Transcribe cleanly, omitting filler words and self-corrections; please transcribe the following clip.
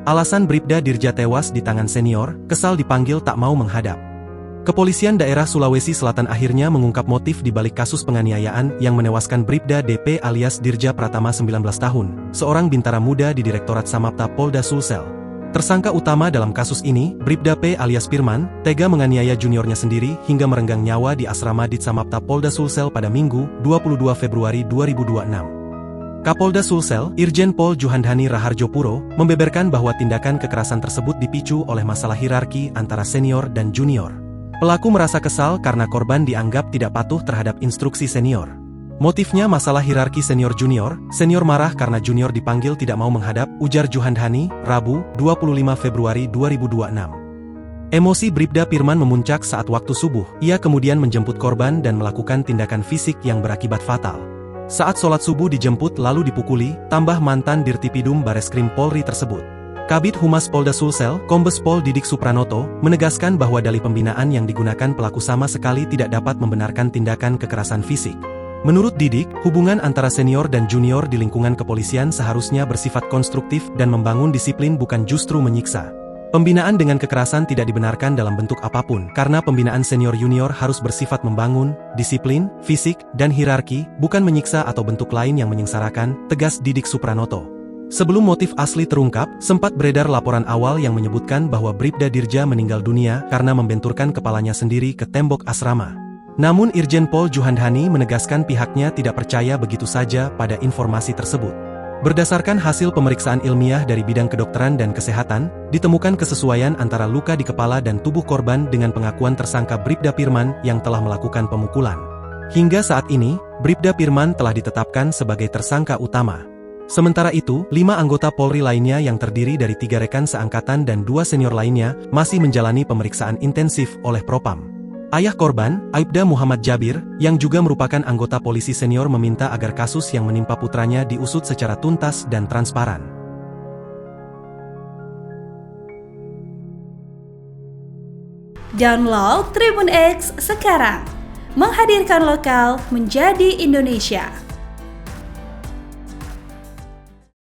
Alasan Bribda Dirja tewas di tangan senior, kesal dipanggil tak mau menghadap. Kepolisian daerah Sulawesi Selatan akhirnya mengungkap motif di balik kasus penganiayaan yang menewaskan Bribda DP alias Dirja Pratama 19 tahun, seorang bintara muda di Direktorat Samapta Polda Sulsel. Tersangka utama dalam kasus ini, Bribda P alias Firman, tega menganiaya juniornya sendiri hingga merenggang nyawa di asrama Ditsamapta Polda Sulsel pada Minggu, 22 Februari 2026. Kapolda Sulsel, Irjen Pol Juhandhani Raharjopuro, membeberkan bahwa tindakan kekerasan tersebut dipicu oleh masalah hierarki antara senior dan junior. Pelaku merasa kesal karena korban dianggap tidak patuh terhadap instruksi senior. Motifnya masalah hierarki senior-junior, senior marah karena junior dipanggil tidak mau menghadap, ujar Juhandhani, Rabu, 25 Februari 2026. Emosi Bribda Firman memuncak saat waktu subuh, ia kemudian menjemput korban dan melakukan tindakan fisik yang berakibat fatal. Saat sholat subuh dijemput lalu dipukuli, tambah mantan Dirtipidum Bareskrim Polri tersebut. Kabid Humas Polda Sulsel, Kombes Pol Didik Supranoto, menegaskan bahwa dalih pembinaan yang digunakan pelaku sama sekali tidak dapat membenarkan tindakan kekerasan fisik. Menurut Didik, hubungan antara senior dan junior di lingkungan kepolisian seharusnya bersifat konstruktif dan membangun disiplin bukan justru menyiksa. Pembinaan dengan kekerasan tidak dibenarkan dalam bentuk apapun, karena pembinaan senior-junior harus bersifat membangun, disiplin, fisik, dan hierarki, bukan menyiksa atau bentuk lain yang menyengsarakan, tegas Didik Supranoto. Sebelum motif asli terungkap, sempat beredar laporan awal yang menyebutkan bahwa Bribda Dirja meninggal dunia karena membenturkan kepalanya sendiri ke tembok asrama. Namun Irjen Pol Juhandhani menegaskan pihaknya tidak percaya begitu saja pada informasi tersebut. Berdasarkan hasil pemeriksaan ilmiah dari bidang kedokteran dan kesehatan, ditemukan kesesuaian antara luka di kepala dan tubuh korban dengan pengakuan tersangka Bribda Firman yang telah melakukan pemukulan. Hingga saat ini, Bribda Firman telah ditetapkan sebagai tersangka utama. Sementara itu, 5 anggota Polri lainnya yang terdiri dari 3 rekan seangkatan dan 2 senior lainnya, masih menjalani pemeriksaan intensif oleh Propam. Ayah korban, Aibda Muhammad Jabir, yang juga merupakan anggota polisi senior meminta agar kasus yang menimpa putranya diusut secara tuntas dan transparan. Download Tribun X sekarang, menghadirkan lokal menjadi Indonesia.